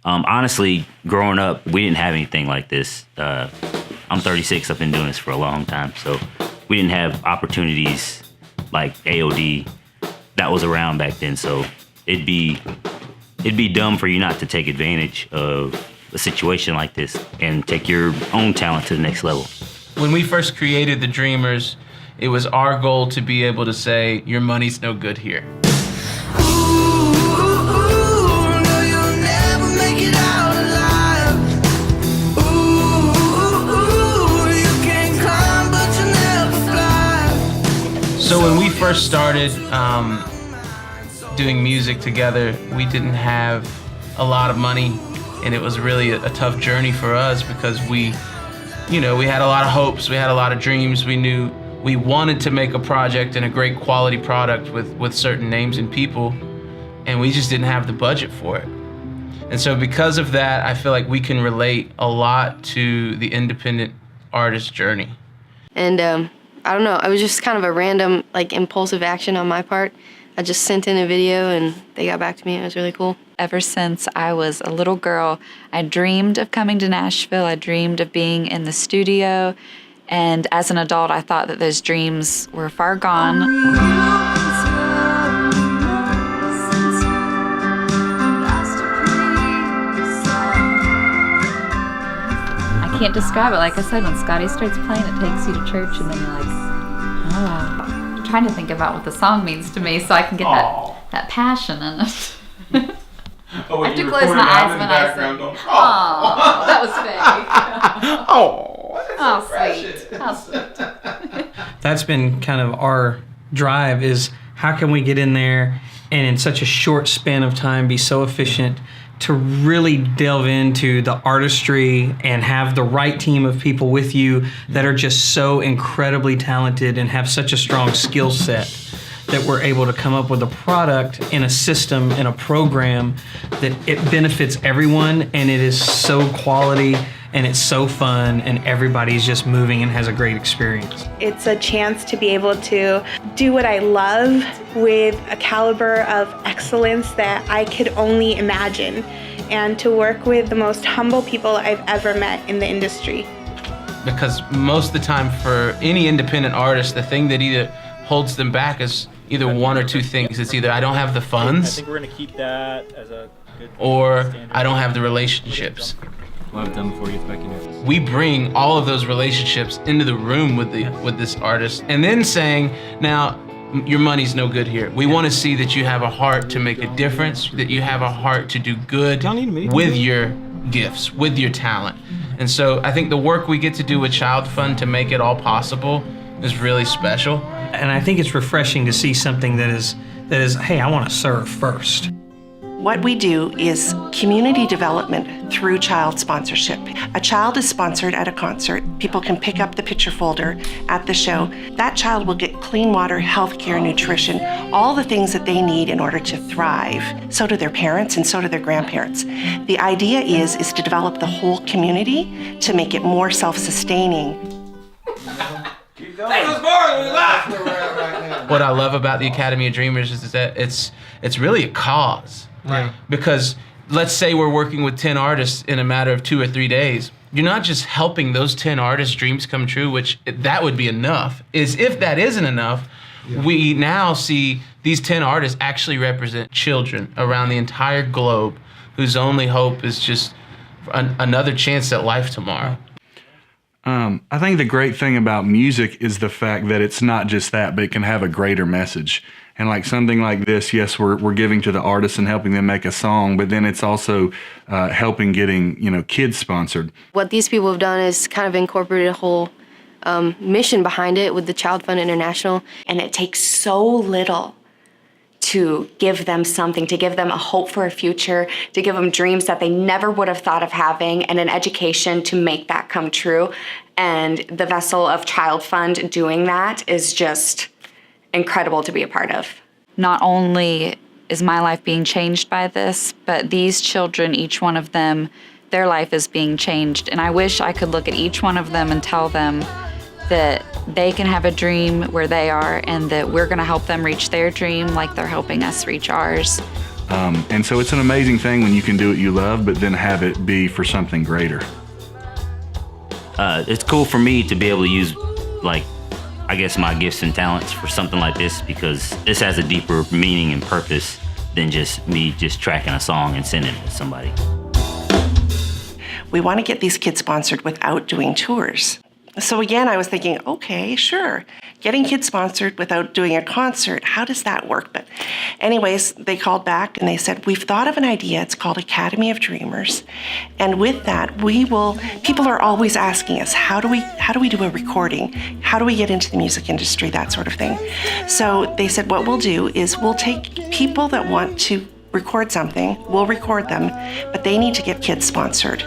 Honestly, growing up, we didn't have anything like this. I'm 36. I've been doing this for a long time, so we didn't have opportunities like AOD that was around back then. So it'd be dumb for you not to take advantage of a situation like this and take your own talent to the next level. When we first created the Dreamers, it was our goal to be able to say, your money's no good here. So when we first started doing music together, we didn't have a lot of money, and it was really a tough journey for us because we had a lot of hopes, we had a lot of dreams. We knew we wanted to make a project and a great quality product with certain names and people, and we just didn't have the budget for it. And so because of that, I feel like we can relate a lot to the independent artist journey. And I don't know, it was just kind of a random, impulsive action on my part. I just sent in a video and they got back to me. It was really cool. Ever since I was a little girl, I dreamed of coming to Nashville. I dreamed of being in the studio. And as an adult, I thought that those dreams were far gone. I can't describe it. Like I said, when Scotty starts playing, it takes you to church, and then you're like, oh. I'm trying to think about what the song means to me so I can get that passion in it. Oh, I have to close my eyes when I sing. Oh, that was fake. Oh, sweet. How sweet. That's been kind of our drive, is how can we get in there and in such a short span of time be so efficient to really delve into the artistry and have the right team of people with you that are just so incredibly talented and have such a strong skill set that we're able to come up with a product in a system, in a program that it benefits everyone, and it is so quality and it's so fun and everybody's just moving and has a great experience. It's a chance to be able to do what I love with a caliber of excellence that I could only imagine, and to work with the most humble people I've ever met in the industry. Because most of the time for any independent artist, the thing that either holds them back is either one or two things. It's either I don't have the funds, I think we're gonna keep that as a good or standard. I don't have the relationships. What I've done before you get back in it. We bring all of those relationships into the room with this artist, and then saying, now, your money's no good here. We want to see that you have a heart to make a difference, that you have a heart to do good with your gifts, with your talent. And so I think the work we get to do with Child Fund to make it all possible is really special. And I think it's refreshing to see something that is, hey, I want to serve first. What we do is community development through child sponsorship. A child is sponsored at a concert. People can pick up the picture folder at the show. That child will get clean water, healthcare, nutrition, all the things that they need in order to thrive. So do their parents and so do their grandparents. The idea is to develop the whole community to make it more self-sustaining. What I love about the Academy of Dreamers is that it's really a cause. Right. Because let's say we're working with 10 artists in a matter of 2 or 3 days. You're not just helping those 10 artists' dreams come true, which that would be enough. If that isn't enough, we now see these 10 artists actually represent children around the entire globe whose only hope is just another chance at life tomorrow. I think the great thing about music is the fact that it's not just that, but it can have a greater message. And like something like this, yes, we're giving to the artists and helping them make a song, but then it's also helping getting, kids sponsored. What these people have done is kind of incorporated a whole mission behind it with the Child Fund International. And it takes so little to give them something, to give them a hope for a future, to give them dreams that they never would have thought of having, and an education to make that come true. And the vessel of Child Fund doing that is just incredible to be a part of. Not only is my life being changed by this, but these children, each one of them, their life is being changed. And I wish I could look at each one of them and tell them that they can have a dream where they are and that we're gonna help them reach their dream like they're helping us reach ours. And so it's an amazing thing when you can do what you love, but then have it be for something greater. It's cool for me to be able to use, like, I guess my gifts and talents for something like this, because this has a deeper meaning and purpose than just me just tracking a song and sending it to somebody. We want to get these kids sponsored without doing tours. So again, I was thinking, okay, sure. Getting kids sponsored without doing a concert, how does that work? But anyways, they called back and they said, we've thought of an idea. It's called Academy of Dreamers. And with that, people are always asking us, how do we do a recording? How do we get into the music industry? That sort of thing. So they said, what we'll do is we'll take people that want to record something, we'll record them, but they need to get kids sponsored.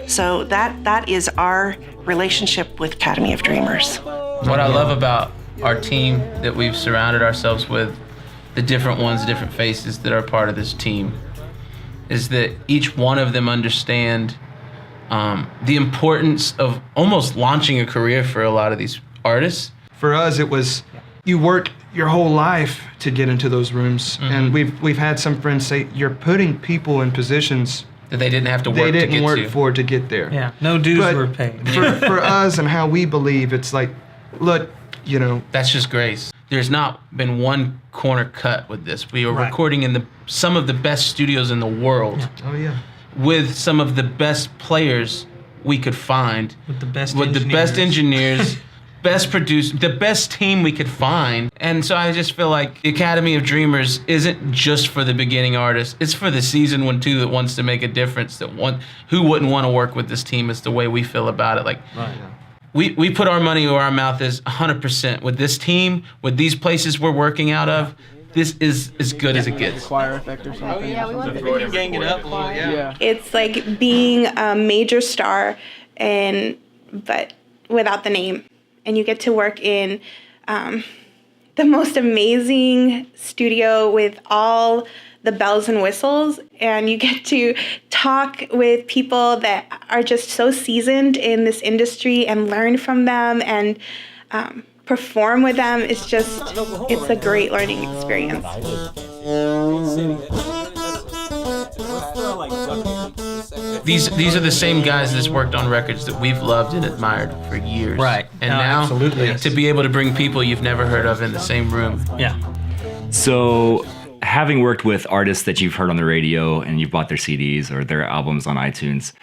So that is our relationship with Academy of Dreamers. What I love about our team that we've surrounded ourselves with, the different ones, the different faces that are part of this team, is that each one of them understand the importance of almost launching a career for a lot of these artists. For us, it was you work your whole life to get into those rooms, and we've had some friends say you're putting people in positions that they didn't have to work they didn't to get work to. for to get there. Yeah, no dues But were paid. For us and how we believe, it's like, look, you know, That's just grace. There's not been one corner cut with this. We are recording in some of the best studios in the world. oh yeah, With some of the best players we could find. With the best engineers, best producers, the best team we could find. And so I just feel like the Academy of Dreamers isn't just for the beginning artists. It's for the seasoned one too that wants to make a difference, who wouldn't want to work with this team. It's the way we feel about it. Like, we put our money where our mouth is 100% with this team, with these places we're working out of. This is as good as it gets. Choir effect or something. Yeah, we want to gang it up a little, Yeah. It's like being a major star, but without the name. And you get to work in the most amazing studio with all the bells and whistles, and you get to talk with people that are just so seasoned in this industry and learn from them and perform with them. It's a great learning experience. These are the same guys that's worked on records that we've loved and admired for years. Right. And No, now absolutely. to be able to bring people you've never heard of in the same room. Yeah. So, having worked with artists that you've heard on the radio and you've bought their CDs or their albums on iTunes,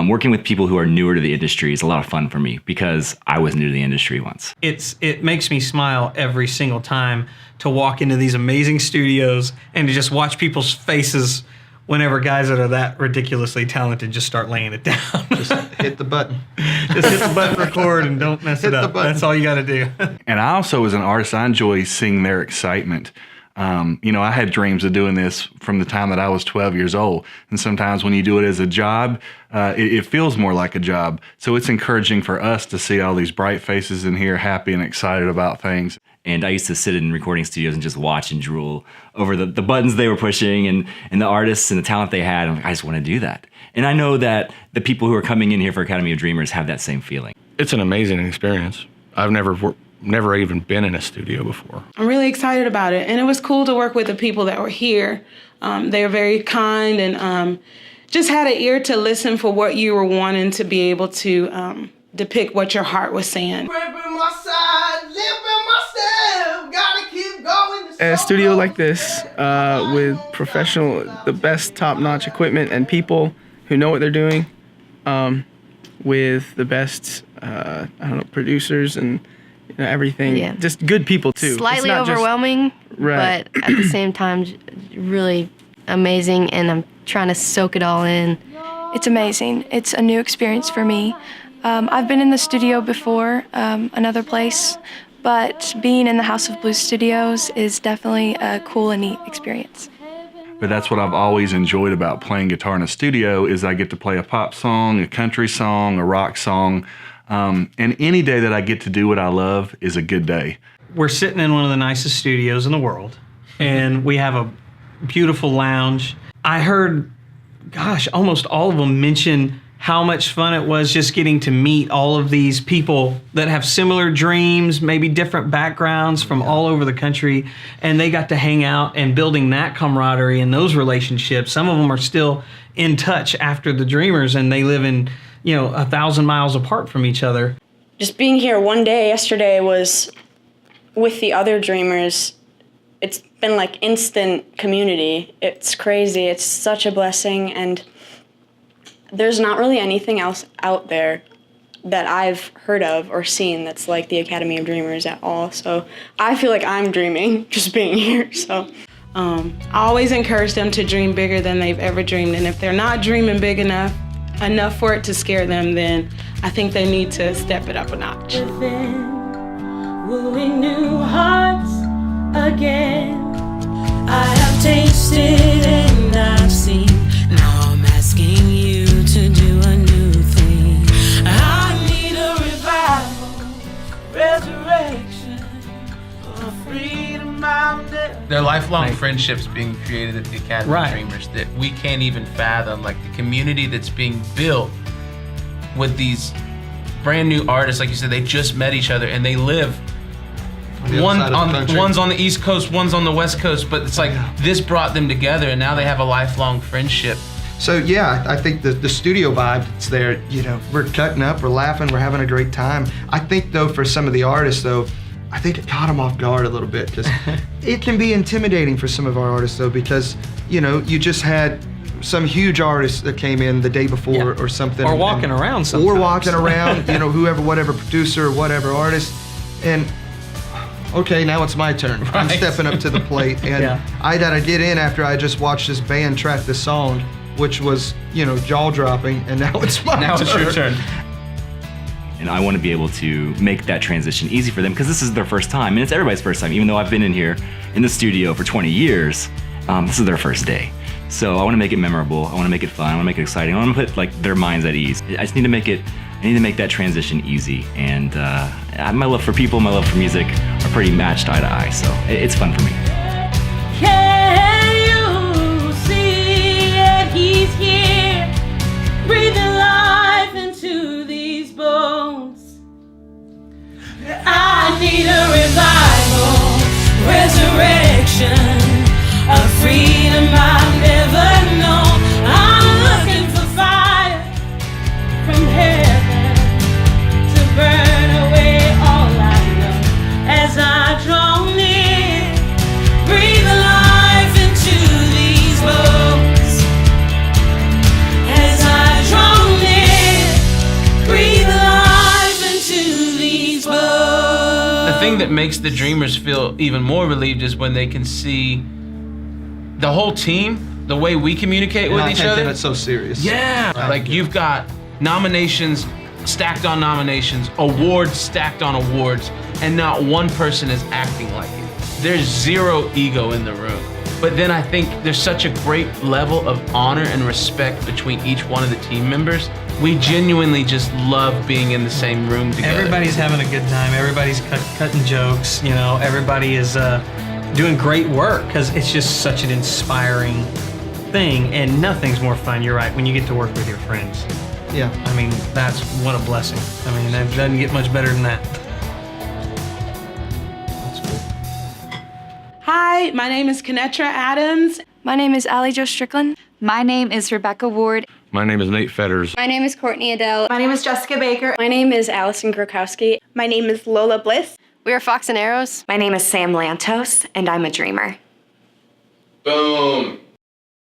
working with people who are newer to the industry is a lot of fun for me because I was new to the industry once. It makes me smile every single time to walk into these amazing studios and to just watch people's faces whenever guys that are that ridiculously talented just start laying it down. just hit the button. Just hit the button, record, and don't mess it up. That's all you got to do. And I also, as an artist, I enjoy seeing their excitement. I had dreams of doing this from the time that I was 12 years old. And sometimes when you do it as a job, it feels more like a job. So it's encouraging for us to see all these bright faces in here, happy and excited about things. And I used to sit in recording studios and just watch and drool over the buttons they were pushing and the artists and the talent they had. I'm like, I just want to do that. And I know that the people who are coming in here for Academy of Dreamers have that same feeling. It's an amazing experience. I've never even been in a studio before. I'm really excited about it. And it was cool to work with the people that were here. They were very kind and just had an ear to listen for what you were wanting to be able to depict what your heart was saying. A studio like this with the best top-notch equipment and people who know what they're doing, with the best, producers and everything. Yeah. Just good people too. Slightly overwhelming, but at the same time, really amazing. And I'm trying to soak it all in. It's amazing. It's a new experience for me. I've been in the studio before, another place, but being in the House of Blues Studios is definitely a cool and neat experience. But that's what I've always enjoyed about playing guitar in a studio is I get to play a pop song, a country song, a rock song. And any day that I get to do what I love is a good day. We're sitting in one of the nicest studios in the world, and we have a beautiful lounge. I heard, almost all of them mention how much fun it was just getting to meet all of these people that have similar dreams, maybe different backgrounds from all over the country, and they got to hang out and building that camaraderie and those relationships. Some of them are still in touch after the Dreamers, and they live in, 1,000 miles apart from each other. Just being here one day yesterday was with the other Dreamers. It's been like instant community. It's crazy. It's such a blessing, and there's not really anything else out there that I've heard of or seen that's like the Academy of Dreamers at all. So I feel like I'm dreaming just being here. So I always encourage them to dream bigger than they've ever dreamed. And if they're not dreaming big enough for it to scare them, then I think they need to step it up a notch. Wooing new hearts again. I have tasted and I've seen. Now I'm asking you to do a new thing. I need a revival, resurrection, a freedom I'm there. There are lifelong friendships being created at the Academy Right. of Dreamers that we can't even fathom. Like the community that's being built with these brand new artists, like you said, they just met each other and they live. One's on the East Coast, one's on the West Coast, but it's like this brought them together, and now they have a lifelong friendship. So yeah, I think the studio vibe that's there, we're cutting up, we're laughing, we're having a great time. I think though, for some of the artists though, I think it caught them off guard a little bit, because it can be intimidating for some of our artists though, because you just had some huge artists that came in the day before or something. Or walking around sometimes. Or walking around, whoever, whatever producer, whatever artist. And okay, now it's my turn. Right. I'm stepping up to the plate, and I gotta get in after I just watched this band track this song, which was, jaw-dropping, and now it's my turn. Now it's your turn. And I want to be able to make that transition easy for them, because this is their first time, and it's everybody's first time. Even though I've been in here in the studio for 20 years, this is their first day. So I want to make it memorable. I want to make it fun. I want to make it exciting. I want to put their minds at ease. I just need to make that transition easy. And my love for people, my love for music are pretty matched eye to eye. So it's fun for me. Can you see it? He's here, breathing life into these bones. I need a revival, resurrection, a freedom I've never known. I'm looking for fire from heaven to burn away all I know. As I draw near, breathe life into these bones. As I draw near, breathe life into these bones. The thing that makes the Dreamers feel even more relieved is when they can see the whole team, the way we communicate with each other. It's so serious. Yeah, like you've got nominations stacked on nominations, awards stacked on awards, and not one person is acting like it. There's zero ego in the room. But then I think there's such a great level of honor and respect between each one of the team members. We genuinely just love being in the same room together. Everybody's having a good time. Everybody's cutting jokes. Everybody is doing great work, because it's just such an inspiring thing, and nothing's more fun, you're right, when you get to work with your friends. Yeah. I mean, that's what a blessing. I mean, it doesn't get much better than that. Hi, my name is Kenetra Adams. My name is Allie Jo Strickland. My name is Rebecca Ward. My name is Nate Fetters. My name is Courtney Adele. my name is Jessica Baker. My name is Allison Grokowski. My name is Lola Bliss. We are Fox and Arrows. My name is Sam Lantos, and I'm a dreamer. Boom.